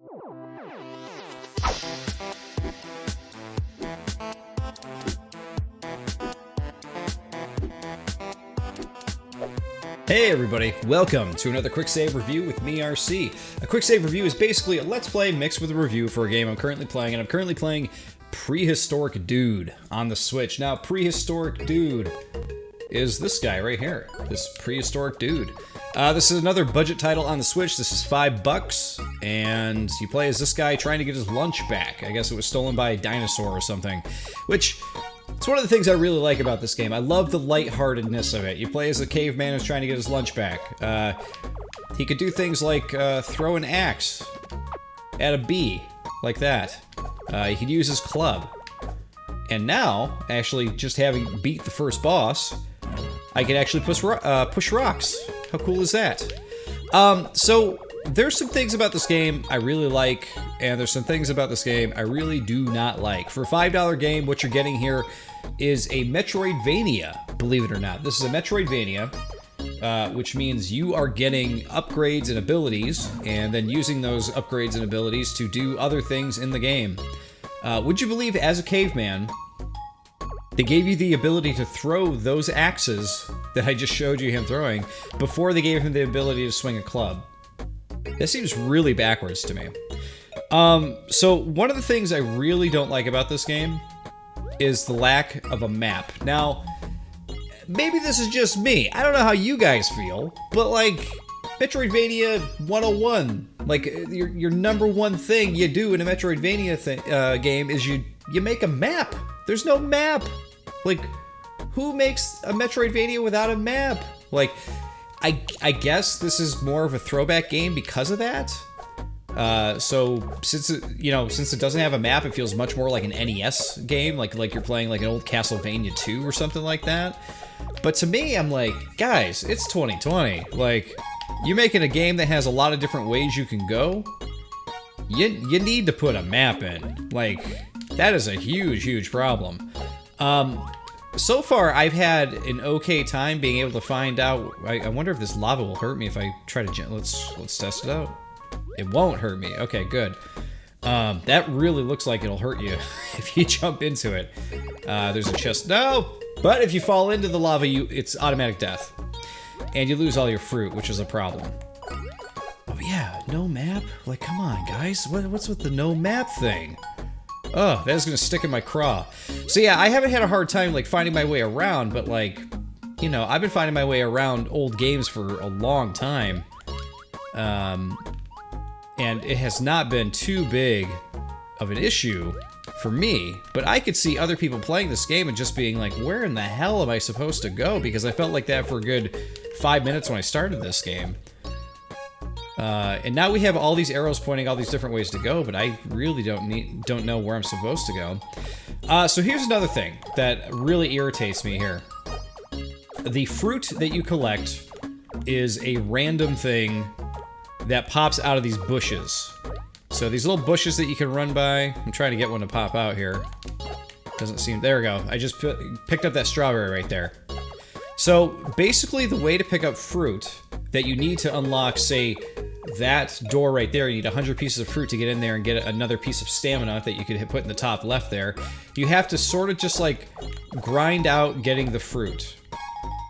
Hey everybody, welcome to another Quicksave review with me, RC. A Quicksave review is basically a Let's Play mixed with a review for a game I'm currently playing, and I'm currently playing Prehistoric Dude on the Switch. Now, Prehistoric Dude is this guy right here, this Prehistoric Dude. This is another budget title on the Switch. This is $5, and you play as this guy trying to get his lunch back. I guess it was stolen by a dinosaur or something, which... it's one of the things I really like about this game. I love the lightheartedness of it. You play as a caveman who's trying to get his lunch back. He could do things like throw an axe at a bee, like that. He could use his club. And now, actually, just having beat the first boss, I can actually push rocks. How cool is that? So, there's some things about this game I really like, and there's some things about this game I really do not like. For a $5 game, what you're getting here is a Metroidvania, believe it or not. This is a Metroidvania, which means you are getting upgrades and abilities, and then using those upgrades and abilities to do other things in the game. Would you believe, as a caveman, they gave you the ability to throw those axes that I just showed you him throwing before they gave him the ability to swing a club? That seems really backwards to me. So one of the things I really don't like about this game is the lack of a map. Now, maybe this is just me. I don't know how you guys feel, but like, Metroidvania 101, like, your number one thing you do in a Metroidvania game is you make a map. There's no map. Like, who makes a Metroidvania without a map? Like, I guess this is more of a throwback game because of that. So since it doesn't have a map, it feels much more like an NES game, like you're playing like an old Castlevania 2 or something like that. But to me, I'm like, guys, it's 2020. Like, you're making a game that has a lot of different ways you can go. You need to put a map in. Like, that is a huge problem. So far, I've had an okay time being able to find out. I wonder if this lava will hurt me if I try to. Let's test it out. It won't hurt me. Okay, good. That really looks like it'll hurt you if you jump into it. There's a chest. No, but if you fall into the lava, it's automatic death, and you lose all your fruit, which is a problem. Oh yeah, no map. Like, come on, guys. What's with the no map thing? Oh, that is gonna stick in my craw. So yeah, I haven't had a hard time like finding my way around, but like, you know, I've been finding my way around old games for a long time. And it has not been too big of an issue for me, but I could see other people playing this game and just being like, where in the hell am I supposed to go? Because I felt like that for a good 5 minutes when I started this game. And now we have all these arrows pointing all these different ways to go, but I really don't know where I'm supposed to go. So here's another thing that really irritates me here. The fruit that you collect is a random thing that pops out of these bushes. So these little bushes that you can run by, I'm trying to get one to pop out here. Doesn't seem, there we go. I just picked up that strawberry right there. So basically the way to pick up fruit that you need to unlock, say, that door right there, you need 100 pieces of fruit to get in there and get another piece of stamina that you could put in the top left there. You have to sort of just like grind out getting the fruit.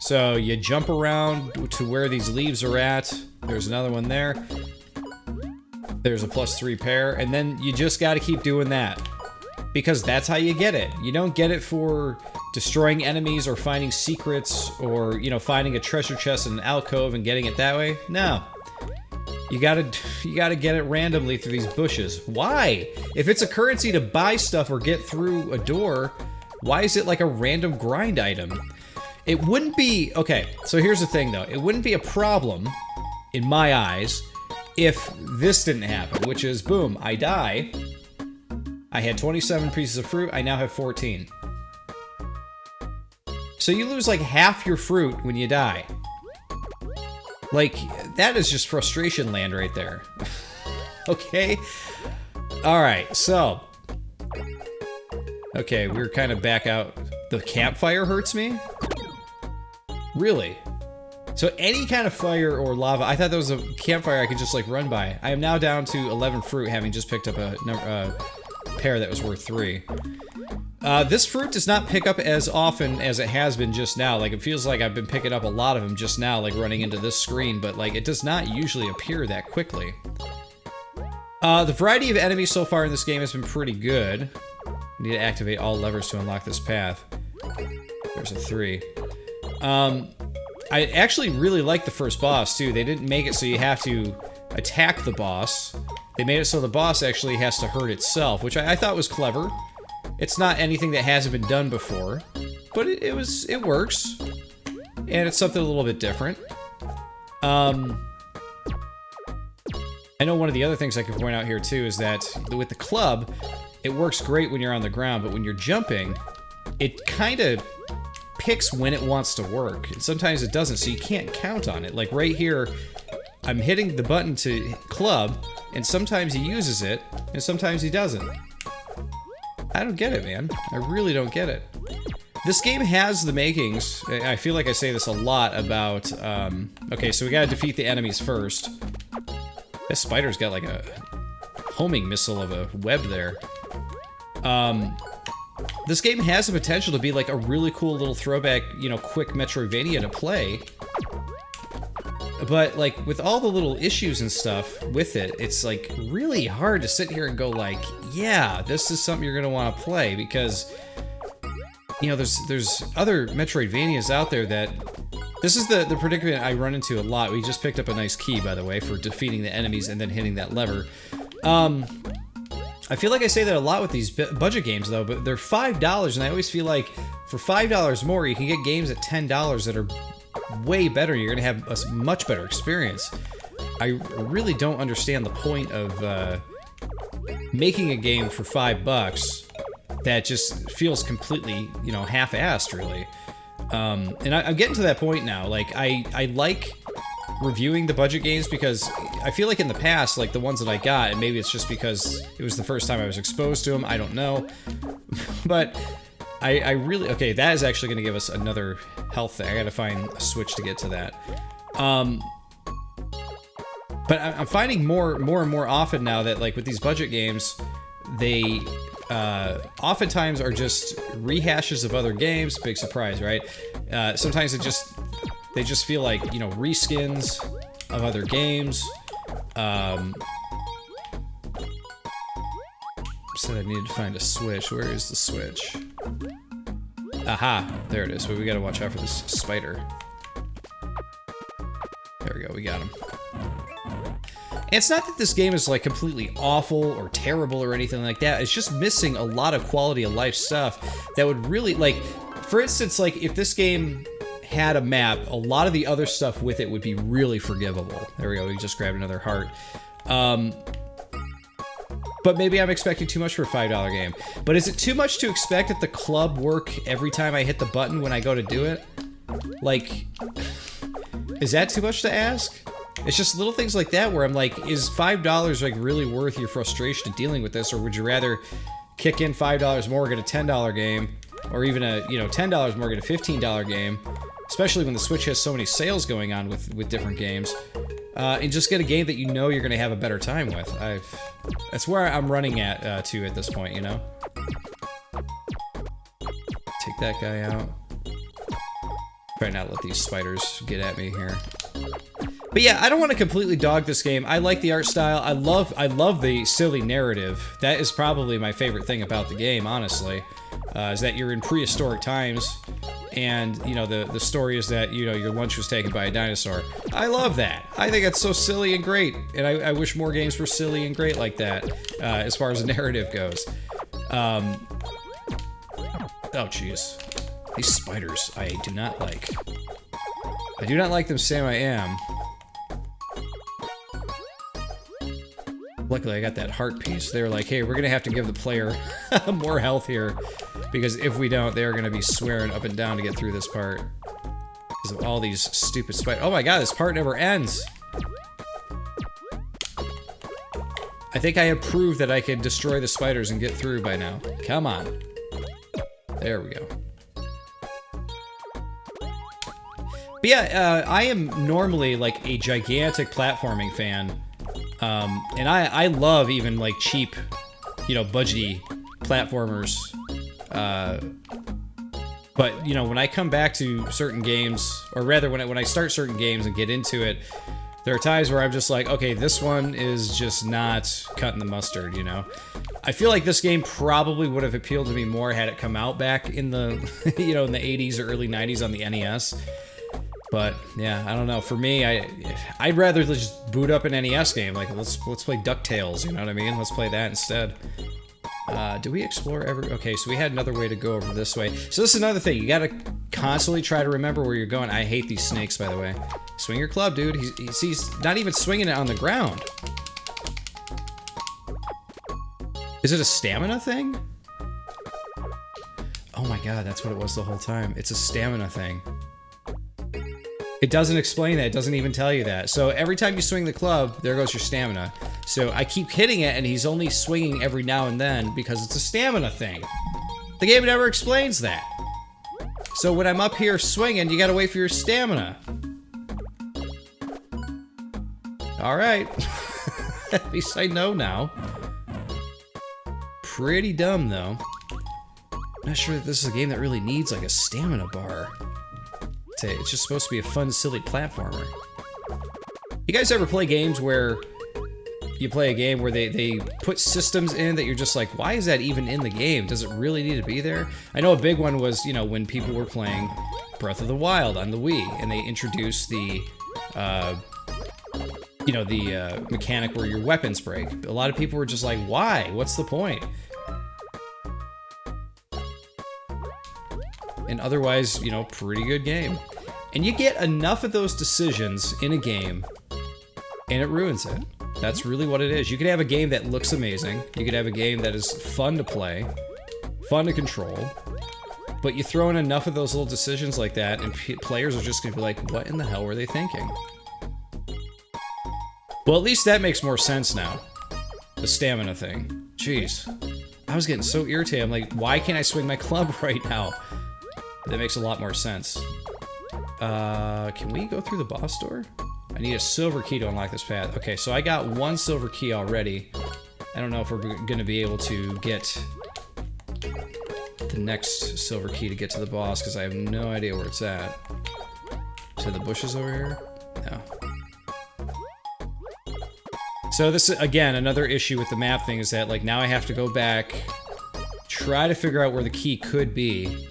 So you jump around to where these leaves are at. There's another one there. There's a +3 pair, and then you just got to keep doing that. Because that's how you get it. You don't get it for destroying enemies or finding secrets or, you know, finding a treasure chest in an alcove and getting it that way. No. You gotta get it randomly through these bushes. Why? If it's a currency to buy stuff or get through a door, why is it like a random grind item? It wouldn't be... okay, so here's the thing though. It wouldn't be a problem, in my eyes, if this didn't happen, which is, boom, I die. I had 27 pieces of fruit, I now have 14. So you lose like half your fruit when you die. Like, that is just frustration land right there. Okay? Alright, so... okay, we're kind of back out. The campfire hurts me? Really? So any kind of fire or lava, I thought there was a campfire I could just like run by. I am now down to 11 fruit, having just picked up a pear that was worth 3. This fruit does not pick up as often as it has been just now. Like, it feels like I've been picking up a lot of them just now, like running into this screen, but like, it does not usually appear that quickly. The variety of enemies so far in this game has been pretty good. Need to activate all levers to unlock this path. There's a 3. I actually really like the first boss, too. They didn't make it so you have to attack the boss. They made it so the boss actually has to hurt itself, which I thought was clever. It's not anything that hasn't been done before, but it works. And it's something a little bit different. I know one of the other things I could point out here, too, is that with the club, it works great when you're on the ground, but when you're jumping, it kind of picks when it wants to work. And sometimes it doesn't, so you can't count on it. Like right here, I'm hitting the button to club, and sometimes he uses it, and sometimes he doesn't. I don't get it, man. I really don't get it. This game has the makings. I feel like I say this a lot about, okay, so we gotta defeat the enemies first. This spider's got like a homing missile of a web there. This game has the potential to be like a really cool little throwback, you know, quick Metroidvania to play. But like with all the little issues and stuff with it, it's like really hard to sit here and go like, yeah, this is something you're gonna want to play, because you know there's other Metroidvanias out there that this is the predicament I run into a lot. We just picked up a nice key, by the way, for defeating the enemies and then hitting that lever. I feel like I say that a lot with these budget games, though, but they're $5, and I always feel like for $5 more, you can get games at $10 that are way better. You're going to have a much better experience. I really don't understand the point of making a game for $5 that just feels completely, you know, half-assed, really. And I'm getting to that point now. Like, I like reviewing the budget games because I feel like in the past, like the ones that I got, and maybe it's just because it was the first time I was exposed to them, I don't know. But I really, okay, that is actually going to give us another health thing. I got to find a switch to get to that. But I'm finding more and more often now that like with these budget games, they oftentimes are just rehashes of other games. Big surprise, right? Sometimes they just feel like, you know, reskins of other games. Said I needed to find a switch. Where is the switch? Aha, there it is. But we gotta watch out for this spider. There we go, we got him. And it's not that this game is like completely awful or terrible or anything like that. It's just missing a lot of quality of life stuff that would really, like, for instance, like if this game had a map, a lot of the other stuff with it would be really forgivable. There we go, we just grabbed another heart. But maybe I'm expecting too much for a $5 game. But is it too much to expect that the club work every time I hit the button when I go to do it? Like, is that too much to ask? It's just little things like that where I'm like, is $5 like really worth your frustration of dealing with this, or would you rather kick in $5 more, get a $10 game, or even a, you know, $10 more, get a $15 game, especially when the Switch has so many sales going on with different games, and just get a game that you know you're going to have a better time with. That's where I'm running at to at this point, you know. Take that guy out. Try not to let these spiders get at me here. But yeah, I don't want to completely dog this game. I like the art style. I love the silly narrative. That is probably my favorite thing about the game, honestly, is that you're in prehistoric times, and you know the story is that, you know, your lunch was taken by a dinosaur. I love that. I think it's so silly and great, and I wish more games were silly and great like that, as far as the narrative goes. Oh jeez, these spiders I do not like. I do not like them, Sam. I am. Luckily, I got that heart piece. They were like, hey, we're gonna have to give the player more health here, because if we don't, they're gonna be swearing up and down to get through this part. Because of all these stupid spiders. Oh my god, this part never ends! I think I have proved that I can destroy the spiders and get through by now. Come on. There we go. But yeah, I am normally like a gigantic platforming fan, and I love even like cheap, you know, budgety platformers. But you know, when I come back to certain games, or rather when I start certain games and get into it, there are times where I'm just like, okay, this one is just not cutting the mustard, you know? I feel like this game probably would have appealed to me more had it come out back in the, you know, in the 80s or early 90s on the NES. But yeah, I don't know. For me, I'd rather just boot up an NES game. Like let's play DuckTales, you know what I mean? Let's play that instead. Do we explore every... Okay, so we had another way to go over this way. So this is another thing. You gotta constantly try to remember where you're going. I hate these snakes, by the way. Swing your club, dude. He's not even swinging it on the ground. Is it a stamina thing? Oh my god, that's what it was the whole time. It's a stamina thing. It doesn't explain that. It doesn't even tell you that. So every time you swing the club, there goes your stamina. So I keep hitting it, and he's only swinging every now and then because it's a stamina thing. The game never explains that. So when I'm up here swinging, you gotta wait for your stamina. Alright. At least I know now. Pretty dumb, though. I'm not sure that this is a game that really needs, like, a stamina bar. It's just supposed to be a fun, silly platformer. You guys ever play games where you play a game where they put systems in that you're just like, why is that even in the game? Does it really need to be there? I know a big one was, you know, when people were playing Breath of the Wild on the Wii, and they introduced the, you know, the mechanic where your weapons break. A lot of people were just like, why? What's the point? And otherwise, you know, pretty good game. And you get enough of those decisions in a game, and it ruins it. That's really what it is. You could have a game that looks amazing. You could have a game that is fun to play, fun to control, but you throw in enough of those little decisions like that, and players are just gonna be like, what in the hell were they thinking? Well, at least that makes more sense now. The stamina thing. Jeez. I was getting so irritated. I'm like, why can't I swing my club right now? That makes a lot more sense. Can we go through the boss door? I need a silver key to unlock this path. Okay, so I got one silver key already. I don't know if we're gonna be able to get the next silver key to get to the boss, because I have no idea where it's at. Is it the bushes over here? No. So this is, again, another issue with the map thing is that, like, now I have to go back, try to figure out where the key could be.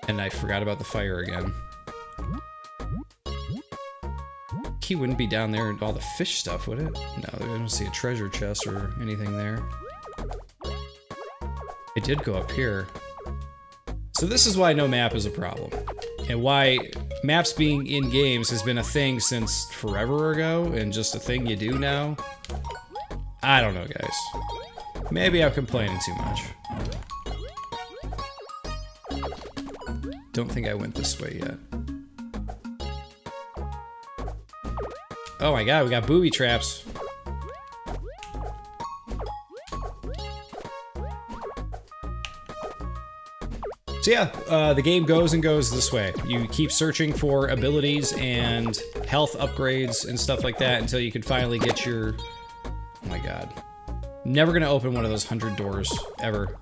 And I forgot about the fire again. Key wouldn't be down there and all the fish stuff, would it? No, I don't see a treasure chest or anything there. It did go up here. So this is why no map is a problem. And why maps being in games has been a thing since forever ago, and just a thing you do now. I don't know, guys. Maybe I'm complaining too much. Don't think I went this way yet. Oh my god, we got booby traps. So yeah, the game goes and goes this way. You keep searching for abilities and health upgrades and stuff like that until you can finally get your... Oh my god. Never gonna open one of those 100 doors, ever.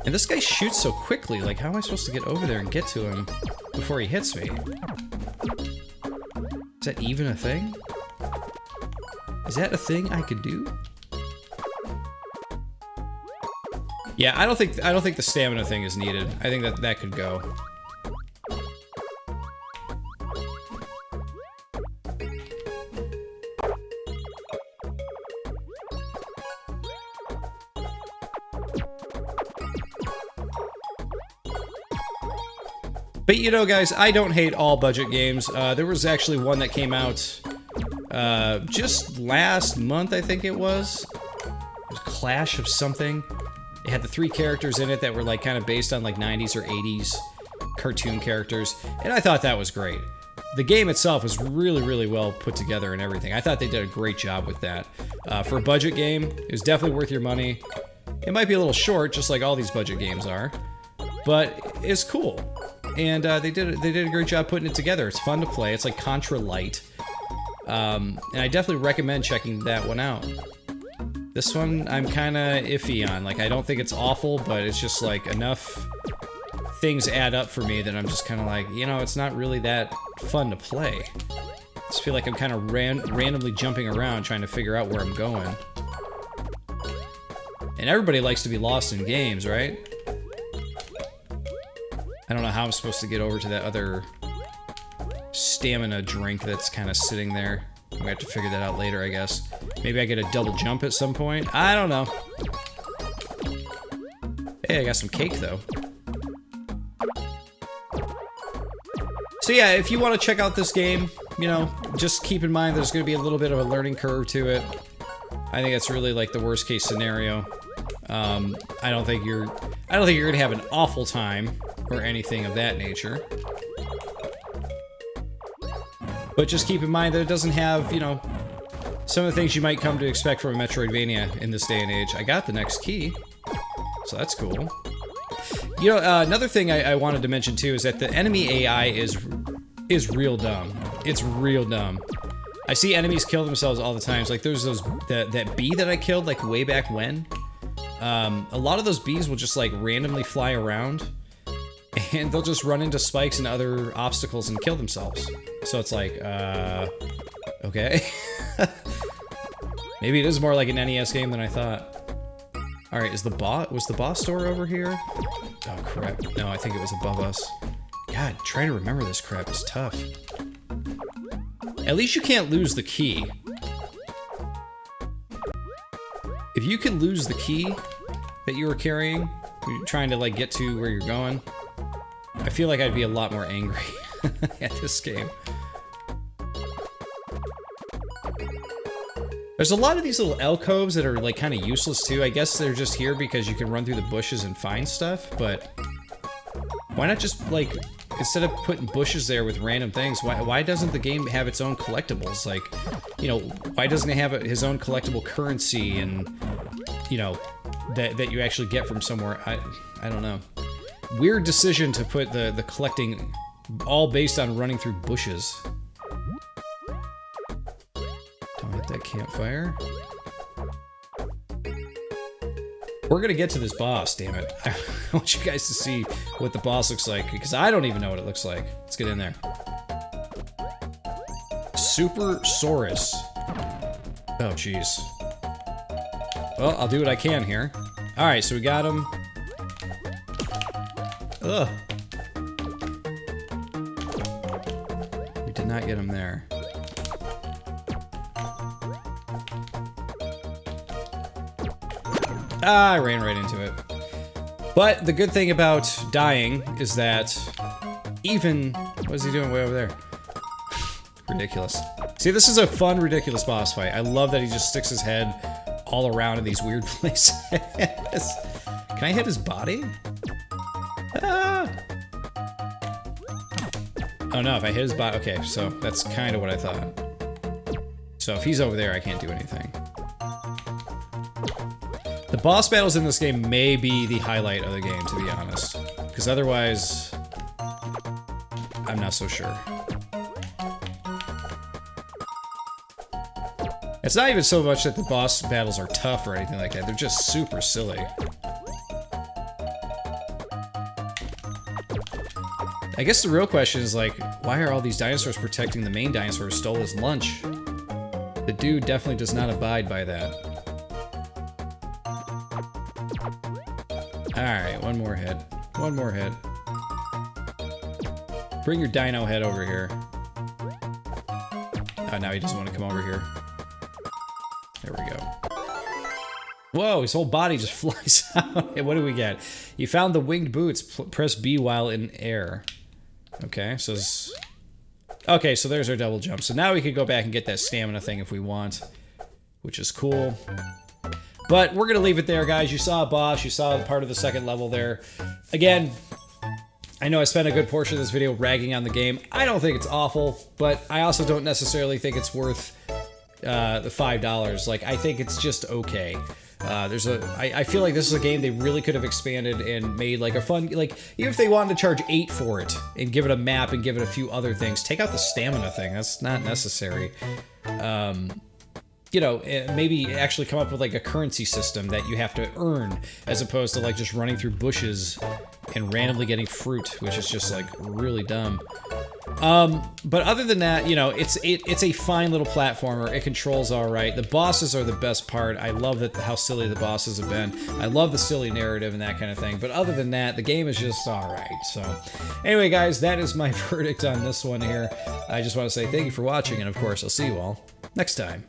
And this guy shoots so quickly, like how am I supposed to get over there and get to him before he hits me? Is that even a thing? Is that a thing I could do? Yeah, I don't think the stamina thing is needed. I think that could go. But you know, guys, I don't hate all budget games. There was actually one that came out just last month, I think it was. It was Clash of something. It had the 3 characters in it that were like kind of based on like 90s or 80s cartoon characters, and I thought that was great. The game itself was really, really well put together and everything. I thought they did a great job with that. For a budget game, it was definitely worth your money. It might be a little short, just like all these budget games are, but it's cool. and they did a great job putting it together. It's fun to play. It's like Contra Light, and I definitely recommend checking that one out. This one I'm kind of iffy on. Like, I don't think it's awful, but it's just like enough things add up for me that I'm just kind of like, you know, it's not really that fun to play. I just feel like I'm kind of randomly jumping around trying to figure out where I'm going. And everybody likes to be lost in games, right? I don't know how I'm supposed to get over to that other stamina drink that's kind of sitting there. I'm gonna have to figure that out later, I guess. Maybe I get a double jump at some point? I don't know. Hey, I got some cake, though. So yeah, if you want to check out this game, you know, just keep in mind there's gonna be a little bit of a learning curve to it. I think that's really like the worst case scenario. I don't think you're gonna have an awful time or anything of that nature. But just keep in mind that it doesn't have, you know, some of the things you might come to expect from a Metroidvania in this day and age. I got the next key, so that's cool. You know, another thing I wanted to mention too is that the enemy AI is real dumb. It's real dumb. I see enemies kill themselves all the time. It's like there's that bee that I killed like way back when. A lot of those bees will just like randomly fly around, and they'll just run into spikes and other obstacles and kill themselves. So it's like, okay. Maybe it is more like an NES game than I thought. Alright, was the boss door over here? Oh crap, no, I think it was above us. God, trying to remember this crap is tough. At least you can't lose the key. If you can lose the key that you were carrying, when you're trying to like get to where you're going, I feel like I'd be a lot more angry at this game. There's a lot of these little alcoves that are like kind of useless too. I guess they're just here because you can run through the bushes and find stuff, but why not just like, instead of putting bushes there with random things, why doesn't the game have its own collectibles? Like, you know, why doesn't it have his own collectible currency and, you know, that you actually get from somewhere? I don't know. Weird decision to put the collecting all based on running through bushes. Don't hit that campfire. We're gonna get to this boss, damn it. I want you guys to see what the boss looks like, because I don't even know what it looks like. Let's get in there. Super Saurus. Oh, jeez. Well, I'll do what I can here. Alright, so we got him. Ugh. We did not get him there. Ah, I ran right into it. But the good thing about dying is that even... What is he doing way over there? Ridiculous. See, this is a fun, ridiculous boss fight. I love that he just sticks his head all around in these weird places. Can I hit his body? Ah! Oh no, if I hit his body... Okay, so that's kind of what I thought. So if he's over there, I can't do anything. The boss battles in this game may be the highlight of the game, to be honest. Because otherwise, I'm not so sure. It's not even so much that the boss battles are tough or anything like that. They're just super silly. I guess the real question is like, why are all these dinosaurs protecting the main dinosaur who stole his lunch? The dude definitely does not abide by that. Alright, one more head. One more head. Bring your dino head over here. Oh, now he doesn't want to come over here. There we go. Whoa, his whole body just flies out. What do we get? You found the winged boots. Press B while in air. Okay, so... Okay, so there's our double jump. So now we can go back and get that stamina thing if we want. Which is cool. But we're gonna leave it there, guys. You saw a boss, you saw part of the second level there. Again, I know I spent a good portion of this video ragging on the game. I don't think it's awful, but I also don't necessarily think it's worth the $5. Like, I think it's just okay. I feel like this is a game they really could have expanded and made like a fun, like even if they wanted to charge $8 for it and give it a map and give it a few other things, take out the stamina thing. That's not necessary. You know, maybe actually come up with like a currency system that you have to earn as opposed to like just running through bushes and randomly getting fruit, which is just like really dumb. But other than that, you know, it's a fine little platformer. It controls all right. The bosses are the best part. I love how silly the bosses have been. I love the silly narrative and that kind of thing. But other than that, the game is just all right. So anyway, guys, that is my verdict on this one here. I just want to say thank you for watching, and of course, I'll see you all next time.